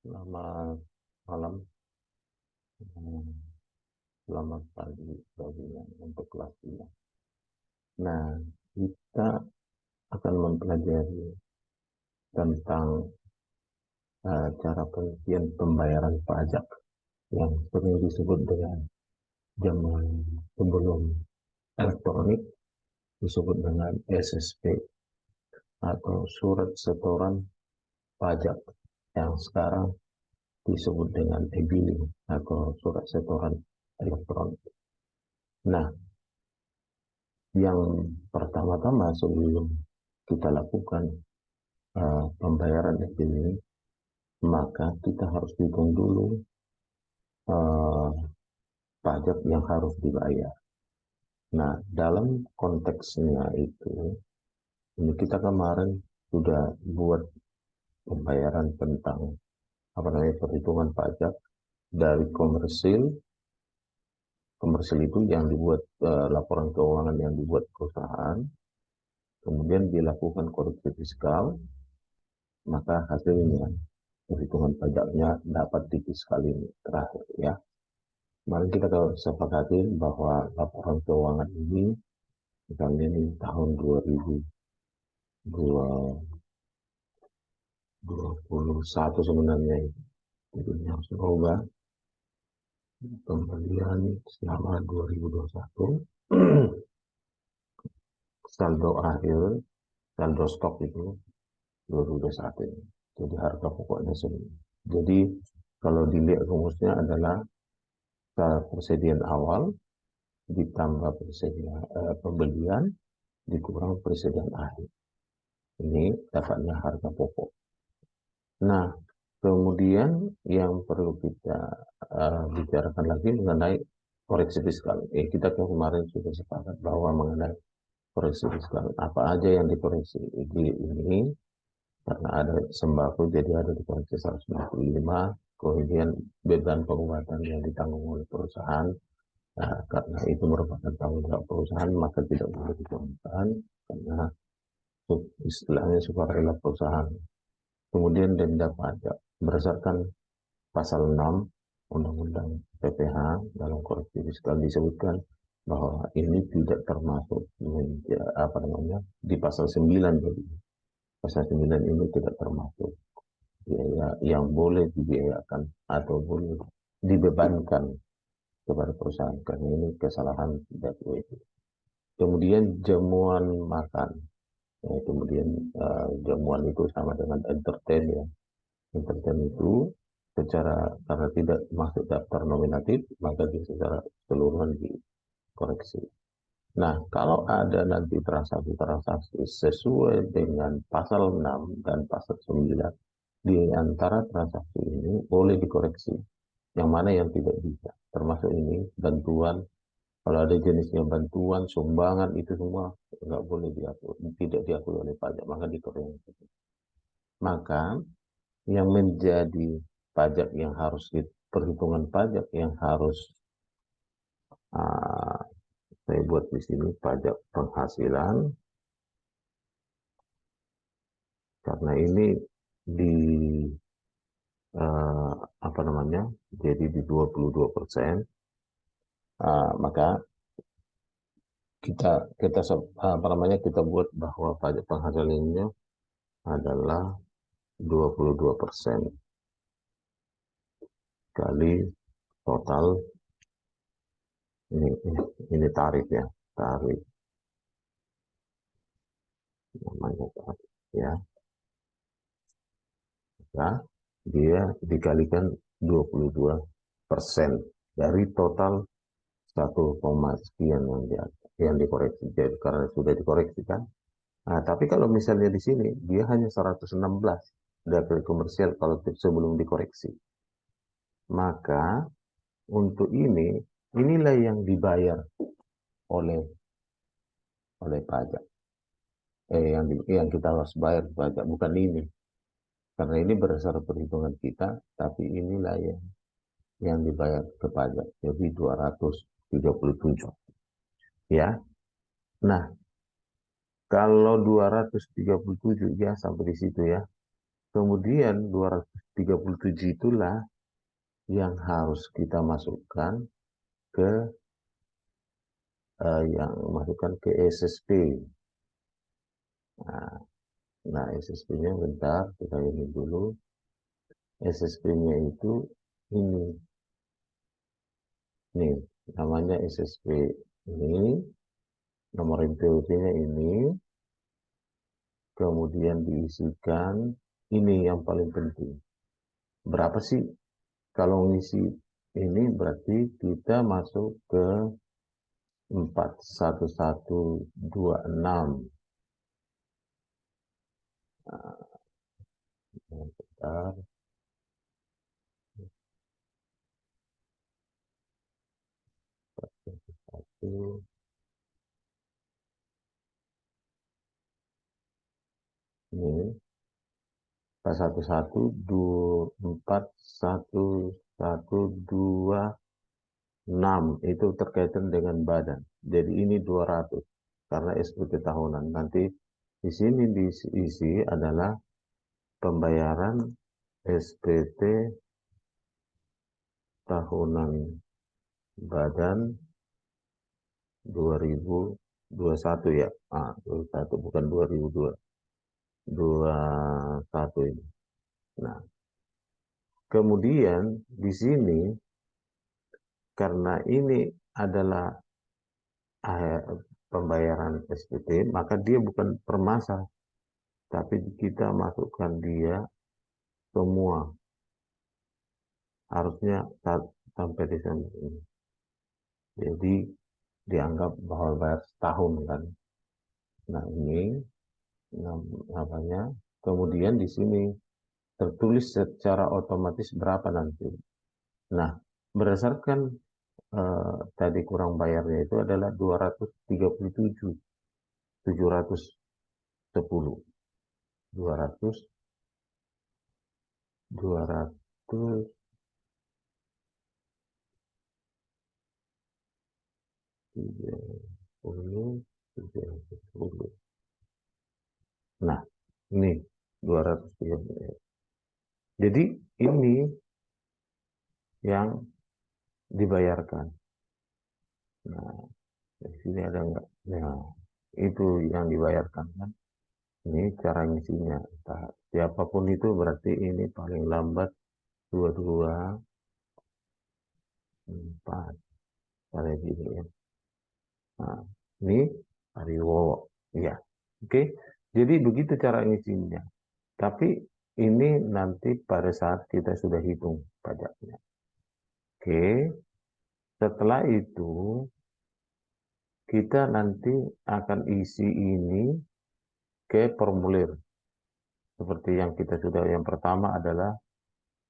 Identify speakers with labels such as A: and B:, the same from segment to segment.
A: Selamat malam, eh, selamat pagi bagi yang untuk kelas 5. Nah, kita akan mempelajari tentang cara penelitian pembayaran pajak yang sering disebut dengan zaman sebelum elektronik, disebut dengan SSP atau surat setoran pajak yang sekarang disebut dengan e-billing atau surat setoran elektronik. Nah, yang pertama-tama sebelum kita lakukan pembayaran ini, maka kita harus hitung dulu uh, pajak yang harus dibayar. Nah, dalam konteksnya itu, ini kita kemarin sudah buat pembayaran tentang perhitungan pajak dari komersil. Komersil itu yang dibuat laporan keuangan yang dibuat perusahaan, kemudian dilakukan koreksi fiskal, maka hasilnya perhitungan pajaknya dapat di fiskal ini terakhir ya. Mari kita sepakati bahwa laporan keuangan ini, misalnya ini tahun 2021 sebenarnya itu harus berubah. Kemudian selama 2021 saldo akhir, saldo stok itu 2021 ini. Jadi harga pokoknya segini. Jadi kalau dilihat rumusnya adalah persediaan awal ditambah persediaan pembelian dikurang persediaan akhir. Ini dapatnya harga pokok. Nah, kemudian yang perlu kita bicarakan lagi mengenai koreksi fiskal. Kita kemarin sudah sepakat bahwa mengenai koreksi fiskal, apa aja yang dikoreksi di ini, karena ada sembako, jadi ada dikoreksi 195, kemudian beban pengobatan yang ditanggung oleh perusahaan. Nah, karena itu merupakan tanggung jawab perusahaan, maka tidak boleh dikeluarkan, karena istilahnya sukarela perusahaan. Kemudian denda pajak berdasarkan pasal 6 Undang-Undang PPH dalam koreksi fiskal disebutkan bahwa ini tidak termasuk di pasal 9. Jadi pasal 9 ini tidak termasuk biaya yang boleh dibiayakan atau boleh dibebankan kepada perusahaan, karena ini kesalahan tidak boleh. Kemudian jamuan makan, kemudian jamuan itu sama dengan entertain ya. Entertain itu karena tidak masuk daftar nominatif, maka secara keseluruhan dikoreksi. Nah, kalau ada nanti transaksi-transaksi sesuai dengan pasal 6 dan pasal 9, di antara transaksi ini boleh dikoreksi. Yang mana yang tidak bisa. Termasuk ini, bantuan. Kalau ada jenisnya bantuan, sumbangan, itu semua nggak boleh diatur. Tidak diakui oleh pajak, maka dikoreksi. Maka yang menjadi pajak yang harus perhitungan pajak yang harus uh, saya buat di sini pajak penghasilan, karena ini di uh, jadi di 22%, maka kita buat bahwa pajak penghasilannya adalah 22% kali total. Ini tarif ya, tarif namanya tarif ya. Nah, dia dikalikan 22% dari total 1, sekian yang dikoreksi. Jadi karena sudah dikoreksi kan. Nah, tapi kalau misalnya di sini dia hanya 116 dari komersial kalau sebelum dikoreksi. Maka untuk inilah yang dibayar oleh pajak. Yang kita harus bayar pajak bukan ini. Karena ini berdasarkan perhitungan kita, tapi inilah yang dibayar ke pajak. Jadi 237. Ya. Nah, kalau 237 ya sampai di situ ya. Kemudian 237 itulah yang harus kita masukkan ke yang masukkan ke SSP. Nah, SSP-nya bentar, kita ini dulu. SSP-nya itu ini, nih, namanya SSP ini, nomor NPWP-nya ini, kemudian diisikan, ini yang paling penting. Berapa sih kalau ngisi ini berarti kita masuk ke 41126. Nah, bentar. Satu, ini 4112412 itu terkaitan dengan badan. Jadi ini 200 karena SPT tahunan. Nanti di sini diisi adalah pembayaran SPT tahunan badan 2021 ya. 21 bukan 2021 ini. Nah, kemudian di sini karena ini adalah pembayaran SPT, maka dia bukan per masa, tapi kita masukkan dia semua. Harusnya sampai Desember ini. Jadi dianggap bahwa bayar setahun kan. Nah ini namanya. Kemudian di sini tertulis secara otomatis berapa nanti. Nah berdasarkan tadi kurang bayarnya itu adalah 237 710 200 200 30 30. Nah, ini 230. Jadi ini yang dibayarkan. Nah, di sini ada enggak? Nah, itu yang dibayarkan kan. Ini cara ngisinya. Nah, siapapun itu berarti ini paling lambat 22 4 pada gini ya. Nah, ini Ariwowo. Ya. Oke. Jadi begitu cara ngisinya. Tapi ini nanti pada saat kita sudah hitung pajaknya. Oke. Setelah itu kita nanti akan isi ini ke formulir. Seperti yang kita sudah, yang pertama adalah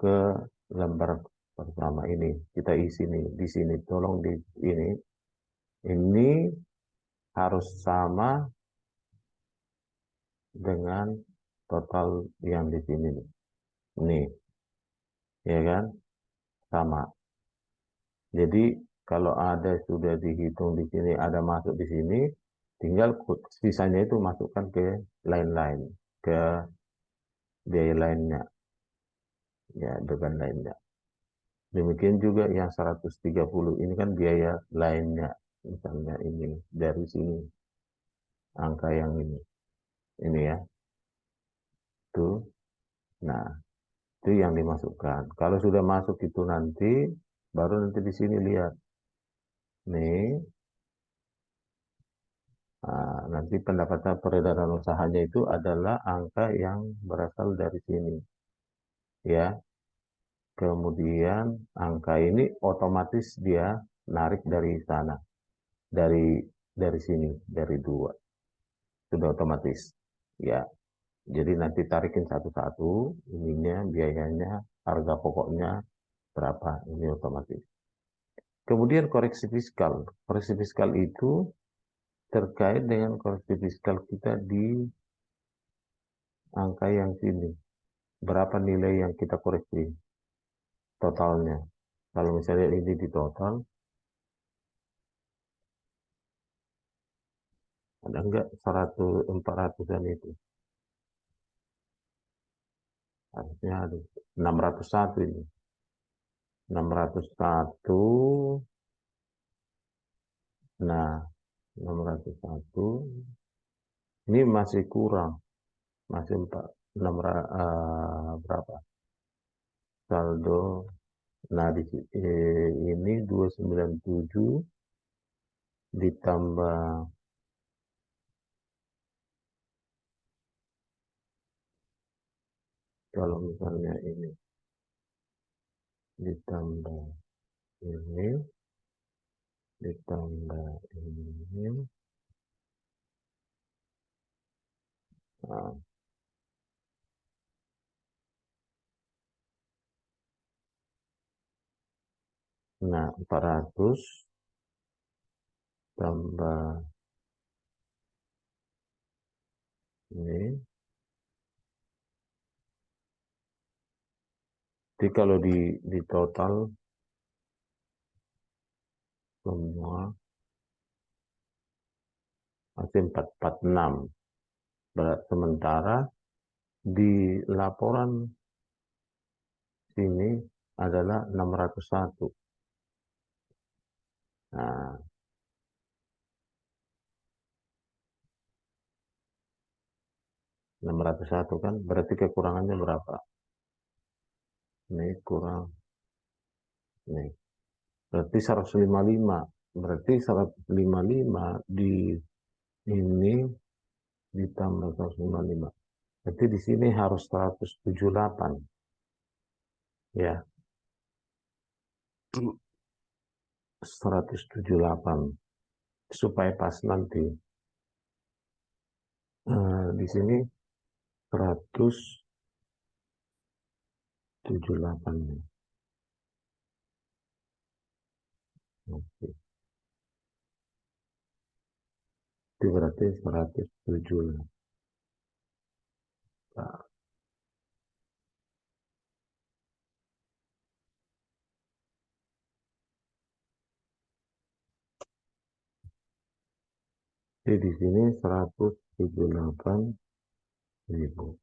A: ke lembar pertama ini. Kita isi nih, di sini. Tolong di ini. Ini harus sama dengan total yang di sini nih. Nih, ya kan? Sama. Jadi kalau ada sudah dihitung di sini, ada masuk di sini, tinggal sisanya itu masukkan ke lain-lain, ke biaya lainnya, ya beban lainnya. Demikian juga yang 130 ini kan biaya lainnya, misalnya ini dari sini angka yang ini ya, tuh. Nah, itu yang dimasukkan. Kalau sudah masuk itu nanti, baru nanti di sini lihat nih. Nah, nanti pendapatan peredaran usahanya itu adalah angka yang berasal dari sini, ya. Kemudian angka ini otomatis dia narik dari sana, dari sini, dari dua, sudah otomatis, ya. Jadi nanti tarikin satu-satu, ininya, biayanya, harga pokoknya berapa, ini otomatis. Kemudian koreksi fiskal. Koreksi fiskal itu terkait dengan koreksi fiskal kita di angka yang sini. Berapa nilai yang kita koreksi totalnya. Kalau misalnya ini di total, ada enggak 100 400-an itu? Harusnya ada 601 ini. 601. Nah, 601 ini masih kurang, masih 4 berapa? Saldo. Nah, ini 297 ditambah kalau misalnya ini ditambah ini ditambah ini. Nah, 400 tambah ini. Jadi kalau di total semua masih 446. Sementara di laporan sini adalah 601. Nah, 601 kan berarti kekurangannya berapa? Ini kurang, nih. Berarti 155. Berarti 155 di ini ditambah 155. Berarti di sini harus 178. Ya, 178 supaya pas nanti. Di sini 178. Oke. Itu berarti 178. Nah, jadi di sini 178.000.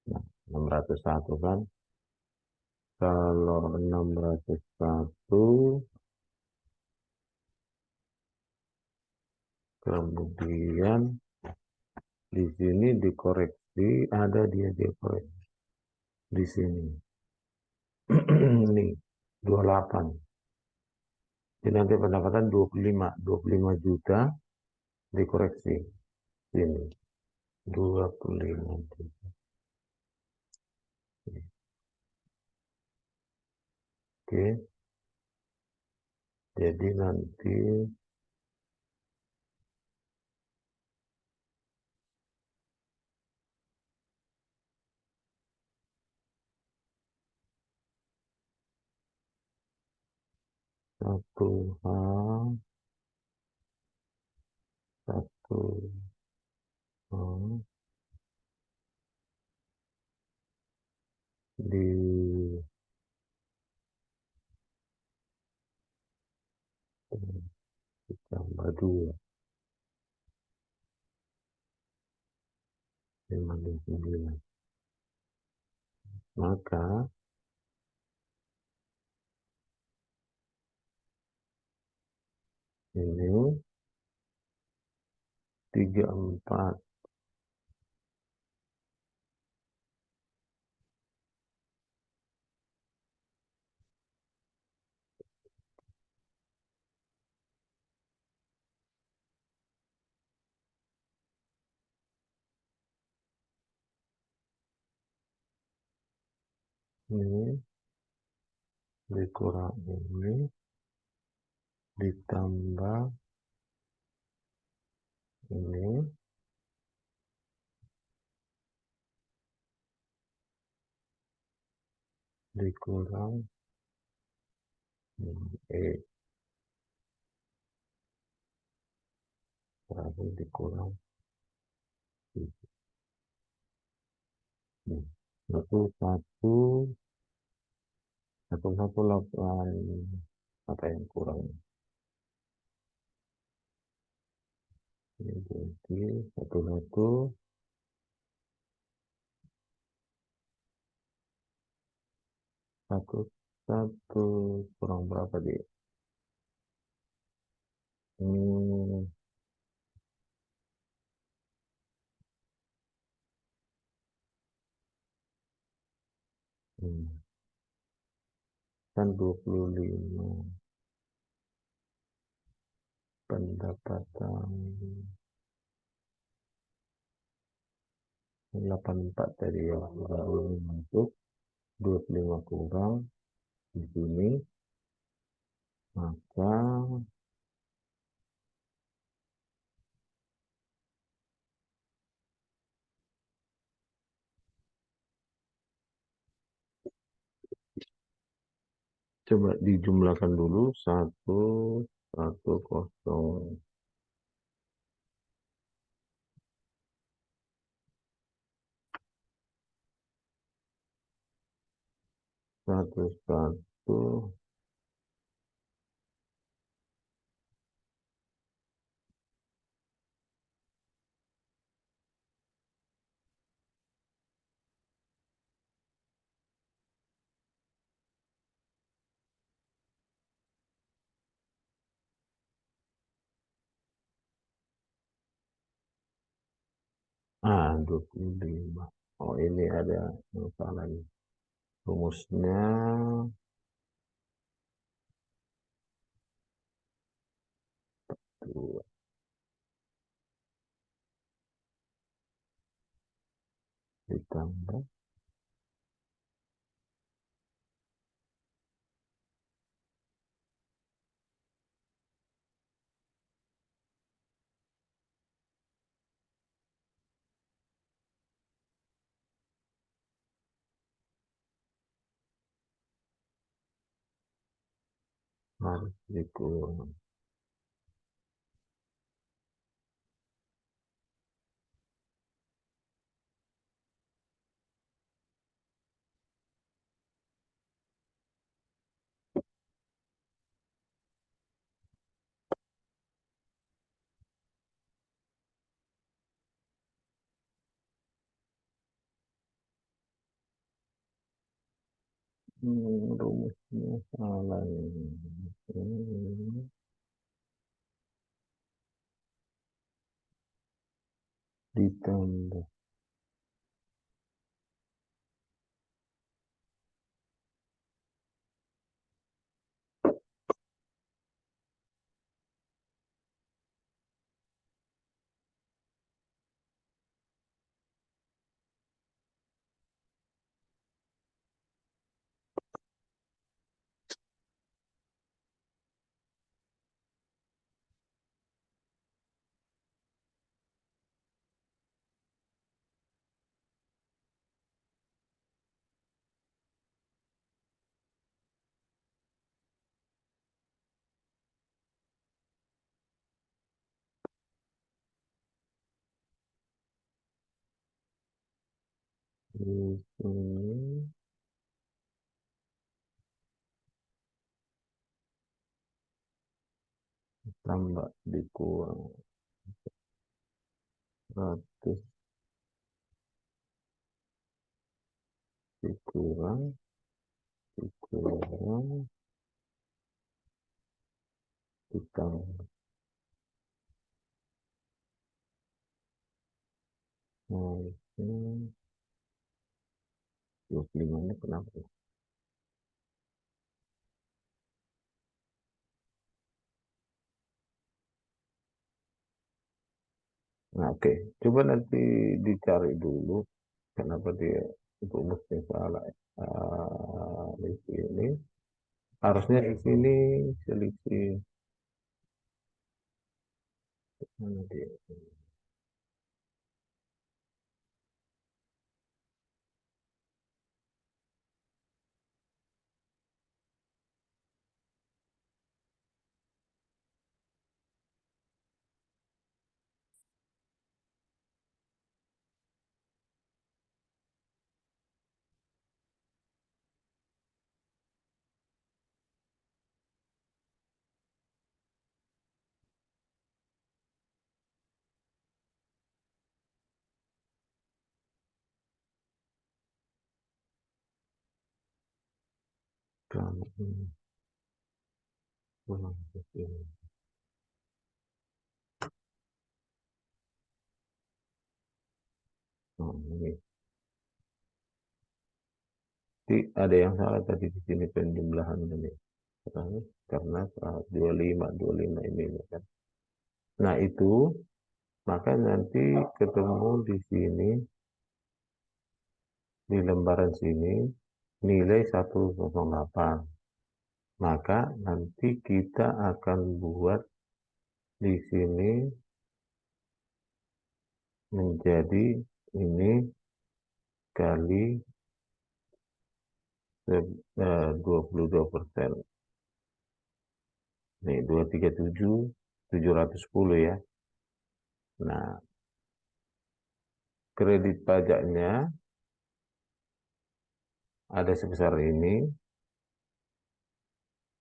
A: Nah, 601 kan. Kalau 601 kemudian di sini dikoreksi, ada dia dikoreksi di sini. Ini 28. Jadi nanti pendapatan 25 juta dikoreksi ini 25 juta. Oke, jadi nanti 1H 1H ditambah 2 59. Maka ini 34 ini dikurang ini ditambah ini dikurang berapa dikurang ini. Satu satu satu satu delapan apa yang kurang ini jadi satu satu Satu, satu, kurang berapa dia? Hmm, hmm, kan 25 pendapatan 84 tadi ya. Baru masuk 25 kurang di sini, maka coba dijumlahkan dulu. Satu, satu, kosong, satu, satu. Ah, 25. Oh, ini ada masalah nih. Rumusnya dua ditambah harus dikurang. Rumusnya salah ini. Ditambah di sini tambah dikurang 100 dikurang dikurang ditambah. Nah, ini 25 ini kenapa ya? Nah, oke. Coba nanti dicari dulu kenapa dia rumusnya salah. Di sini harusnya di sini selisih mana dia? Kalau ini kurang lebih. Oh, ini. Jadi ada yang salah tadi di sini penjumlahan ini. Karena 25 ini kan. Nah itu maka nanti ketemu di sini di lembaran sini nilai 108. Maka nanti kita akan buat di sini menjadi ini kali 22%. Nih 237, 710 ya. Nah, kredit pajaknya ada sebesar ini.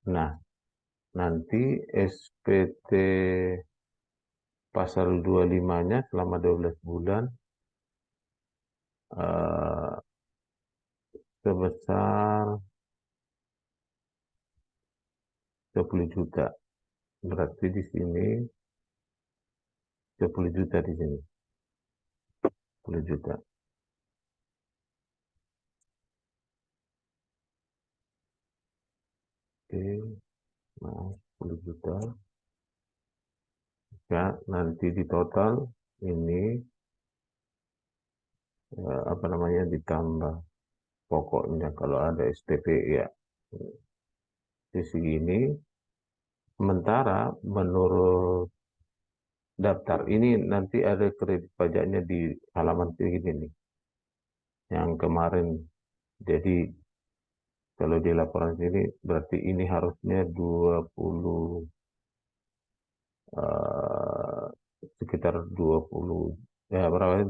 A: Nah, nanti SPT pasal 25-nya selama 12 bulan eh, sebesar 20 juta. Berarti di sini 20 juta di sini. 10 juta. Oke, nah 10 juta. Ya, nanti di total ini apa namanya ditambah pokoknya kalau ada SPP ya. Di sini sementara menurut daftar ini nanti ada kredit pajaknya di halaman ini nih. Yang kemarin jadi kalau di laporan sini berarti ini harusnya 20 eh, sekitar 20 ya berapa ya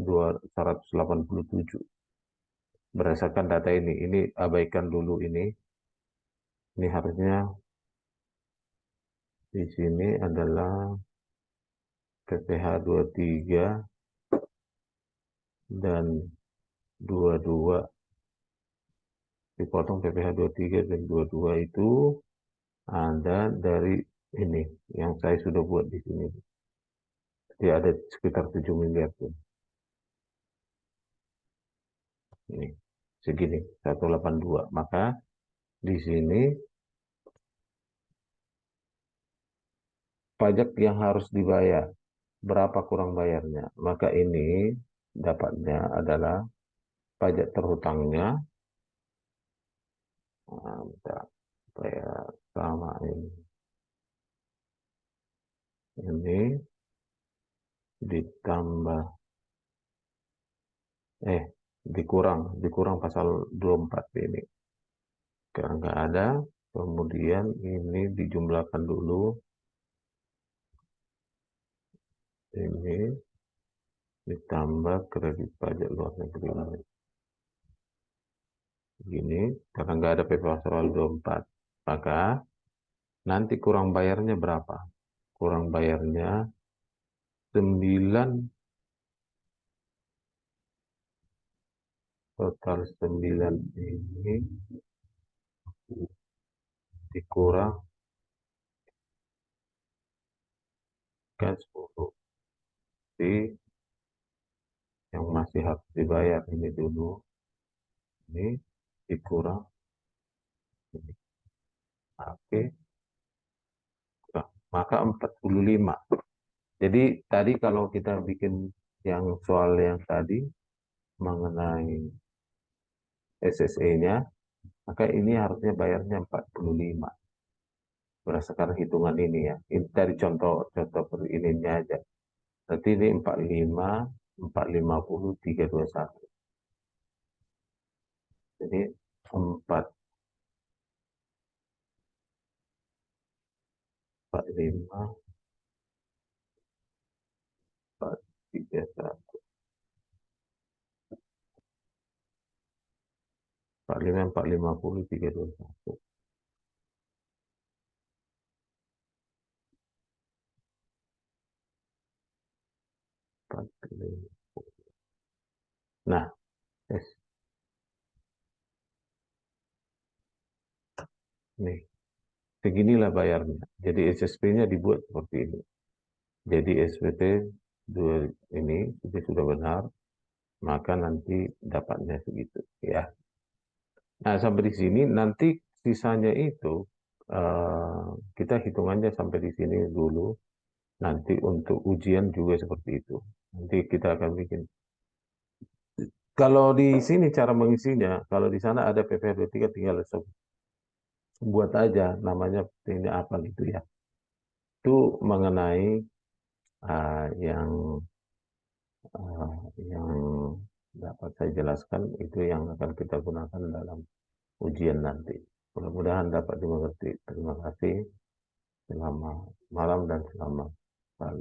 A: 187 berdasarkan data ini. Ini abaikan dulu ini. Ini harusnya di sini adalah PPh 23 dan 22 dipotong PPh 23 dan 22 itu ada dari ini yang saya sudah buat di sini. Jadi ada sekitar 7 miliar tuh. Ini segini 182. Maka di sini pajak yang harus dibayar berapa kurang bayarnya. Maka ini dapatnya adalah pajak terhutangnya. Nah, bentar, supaya sama ini ditambah eh dikurang pasal 24 ini karena nggak ada, kemudian ini dijumlahkan dulu ini ditambah kredit pajak luar negeri gini karena nggak ada PP pasal 24 maka nanti kurang bayarnya berapa, kurang bayarnya 9, total 9 ini dikurang kan 10 di yang masih harus dibayar ini dulu ini dikurang ini. Oke, maka 45. Jadi tadi kalau kita bikin yang soal yang tadi mengenai SSE-nya, maka ini harusnya bayarnya 45 berdasarkan hitungan ini ya. Ini dari contoh per ininya aja. Berarti ini 45, 450, 321. Jadi 4, 45, 4, 31. 45, 450, 321. 45. Nah, yes. nih, seginilah bayarnya. Jadi SSP-nya dibuat seperti ini. Jadi SPT ini sudah benar, maka nanti dapatnya segitu ya. Nah, sampai di sini nanti sisanya itu eh, kita hitungannya sampai di sini dulu. Nanti untuk ujian juga seperti itu. Nanti kita akan bikin. Kalau di sini cara mengisinya, kalau di sana ada PPR23 tinggal buat aja namanya ini apa gitu ya. Itu mengenai yang yang dapat saya jelaskan itu yang akan kita gunakan dalam ujian nanti. Mudah-mudahan dapat dimengerti. Terima kasih. Selamat malam dan selamat pagi.